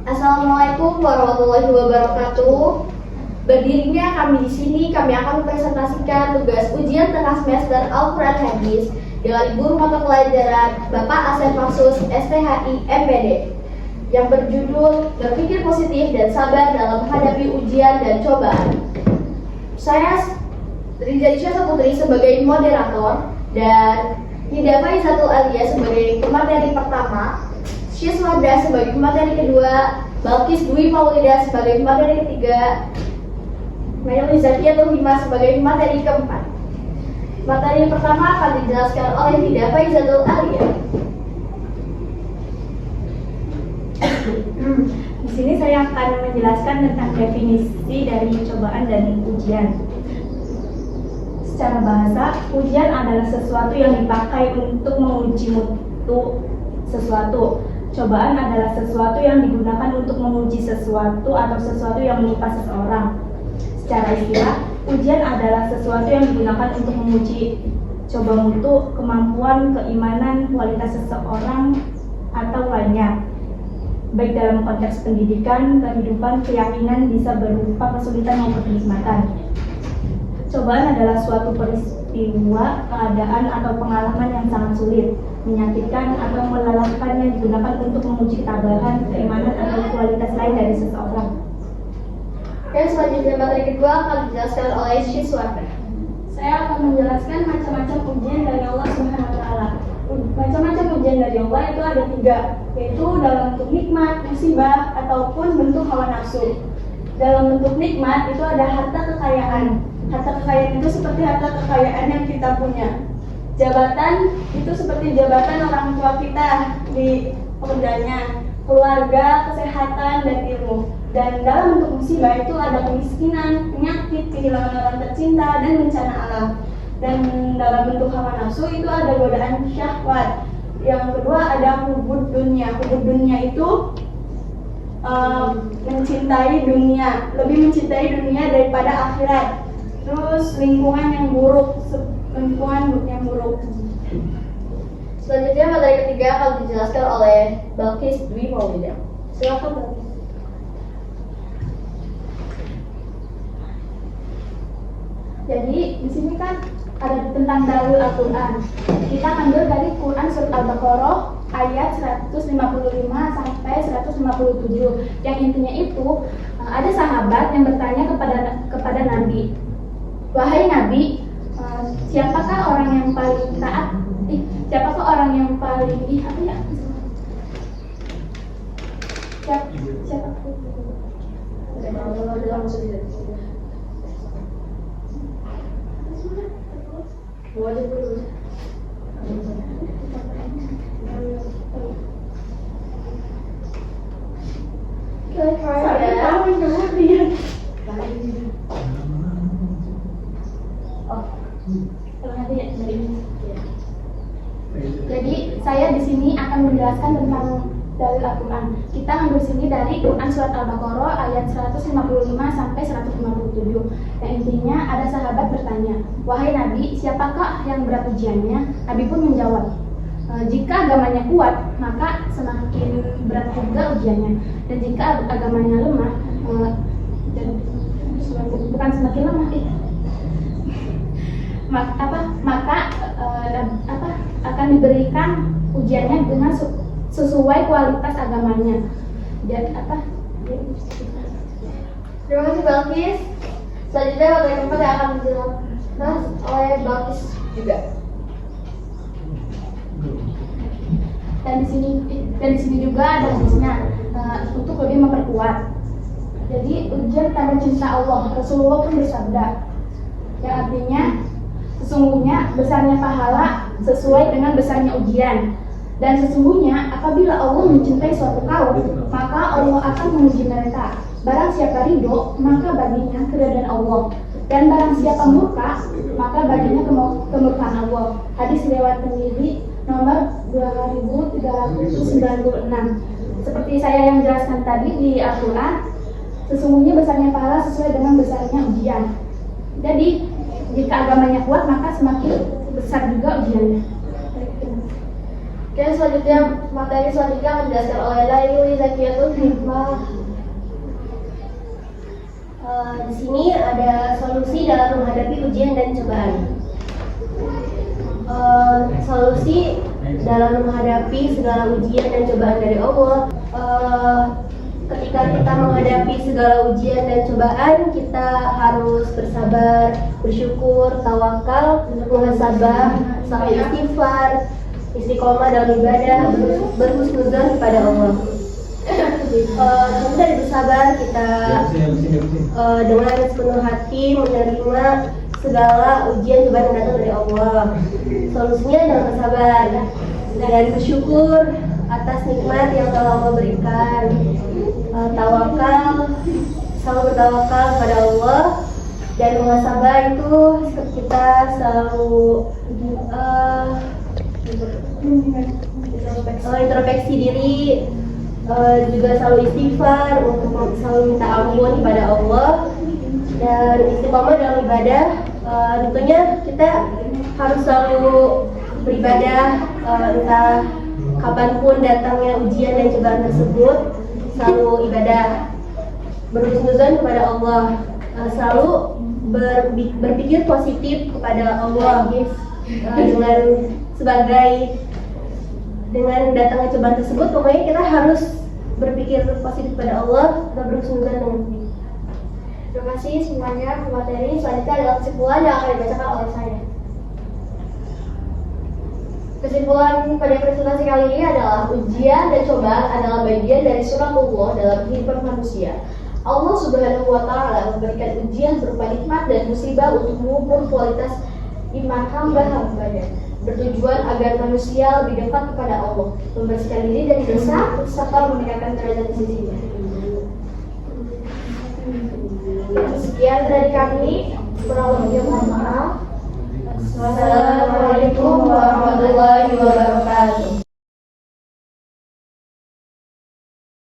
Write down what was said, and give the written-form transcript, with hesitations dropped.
Assalamualaikum warahmatullahi wabarakatuh. Berdirinya kami di sini, kami akan mempresentasikan tugas ujian tengah semester Al-Quran Hadis dengan guru mata pelajaran Bapak Asep Maksus STHI MPD yang berjudul Berpikir Positif dan Sabar dalam Menghadapi Ujian dan Cobaan. Saya Rizal Syah Putri sebagai moderator dan Nida Faizatul Alia sebagai pemateri pertama, Syiswada sebagai pemateri kedua, Balkis Dwi Maulida sebagai pemateri ketiga, Mayuli Zakiatul Hima sebagai materi keempat. Materi pertama akan dijelaskan oleh Nida Faizatul Alia. Di sini saya akan menjelaskan tentang definisi dari cobaan dan ujian. Secara bahasa, ujian adalah sesuatu yang dipakai untuk menguji mutu sesuatu. Cobaan adalah sesuatu yang digunakan untuk menguji sesuatu atau sesuatu yang menimpa seseorang. Secara istilah, ujian adalah sesuatu yang digunakan untuk menguji coba mutu, kemampuan, keimanan, kualitas seseorang atau lainnya. Baik dalam konteks pendidikan, kehidupan, keyakinan bisa berupa kesulitan maupun kenikmatan. Cobaan adalah suatu peristiwa, keadaan atau pengalaman yang sangat sulit, menyakitkan atau melelahkan yang digunakan untuk menguji ketabahan, keimanan atau kualitas lain dari seseorang. Dan selanjutnya materi kedua akan dijelaskan oleh Syiswada. Saya akan menjelaskan macam-macam ujian dari Allah Subhanahu wa Ta'ala. Macam-macam ujian dari Allah itu ada 3, yaitu dalam bentuk nikmat, musibah, ataupun bentuk hawa nafsu. Dalam bentuk nikmat itu ada harta kekayaan. Harta kekayaan itu seperti harta kekayaan yang kita punya. Jabatan itu seperti jabatan orang tua kita di pekerjaannya, keluarga, kesehatan, dan ilmu. Dan dalam bentuk musibah itu ada kemiskinan, penyakit, kehilangan orang tercinta, dan bencana alam. Dan dalam bentuk hawa nafsu itu ada godaan syahwat. Yang kedua ada hubud dunia. Hubud dunia itu mencintai dunia, lebih mencintai dunia daripada akhirat. Terus lingkungan yang buruk. Selanjutnya materi ketiga akan dijelaskan oleh Balkis Dwi Maulida. Silakan Balkis. Jadi di sini kan ada tentang dalil Al-Quran. Kita ambil dari Quran surat Al-Baqarah ayat 155 sampai 157. Yang intinya itu ada sahabat yang bertanya kepada Nabi, wahai Nabi, siapakah orang yang paling taat? Siapakah orang yang paling siapa? Jadi saya di sini akan menjelaskan tentang dalil Al-Quran. Kita ambil sini dari Quran surat Al-Baqarah ayat 155 sampai 157. Yang intinya ada sahabat bertanya, wahai Nabi, siapakah yang berat ujiannya? Nabi pun menjawab, jika agamanya kuat, maka semakin berat juga ujiannya. Dan jika agamanya lemah, bukan semakin lemah, maka akan diberikan ujiannya dengan sesuai kualitas agamanya. Dan Terima kasih Balkis. Selanjutnya materi keempat yang akan dijelaskan oleh Balkis juga. Dan di sini juga ada hadisnya untuk lebih memperkuat. Jadi ujian tanda cinta Allah. Rasulullah pun bersabda, yang artinya sesungguhnya besarnya pahala sesuai dengan besarnya ujian. Dan sesungguhnya apabila Allah mencintai suatu kaum, maka Allah akan menguji mereka. Barang siapa ridho, maka baginya keridhaan Allah. Dan barang siapa murka, maka baginya kemurkaan Allah. Hadis riwayat Tirmidzi nomor 2396. Seperti saya yang jelaskan tadi di Al-Quran, sesungguhnya besarnya pahala sesuai dengan besarnya ujian. Jadi jika agamanya kuat, maka semakin besar juga ujiannya. Oke, selanjutnya materi selanjutnya akan dijelaskan oleh Laili Zakiatul Hikmah. Di sini ada solusi dalam menghadapi ujian dan cobaan. Solusi dalam menghadapi segala ujian dan cobaan dari Allah. Ketika kita menghadapi segala ujian dan cobaan, kita harus bersabar, bersyukur, tawakal, muhasabah, selalu istighfar, istiqomah dalam ibadah, berhusnuzon kepada Allah. Kita dari bersabar, kita dengan sepenuh hati menerima segala ujian cobaan yang datang dari Allah. Solusinya adalah bersabar dan bersyukur atas nikmat yang telah Allah berikan. Tawakal, selalu bertawakal kepada Allah, dan muhasabah itu kita selalu introspeksi diri, juga selalu istighfar untuk selalu minta ampun kepada Allah, dan istiqomah dalam ibadah. Tentunya kita harus selalu beribadah, entah kapanpun datangnya ujian dan cobaan tersebut, selalu ibadah, berhusnuzon kepada Allah, selalu berpikir positif kepada Allah, dengan datangnya cobaan tersebut. Pokoknya kita harus berpikir positif kepada Allah dan berhusnuzon dengan dia. Terima kasih semuanya. Materi selanjutnya adalah kesimpulan yang akan dibacakan oleh saya. Kesimpulan pada presentasi kali ini adalah ujian dan cobaan adalah bagian dari sunatullah dalam kehidupan manusia. Allah Subhanahu wa Ta'ala memberikan ujian berupa nikmat dan musibah untuk mengukur kualitas iman hamba-hambanya, bertujuan agar manusia lebih dekat kepada Allah, membersihkan diri dari dosa, serta meningkatkan derajat di sisinya. Sekian dari kami, kurang lebihnya mohon maaf.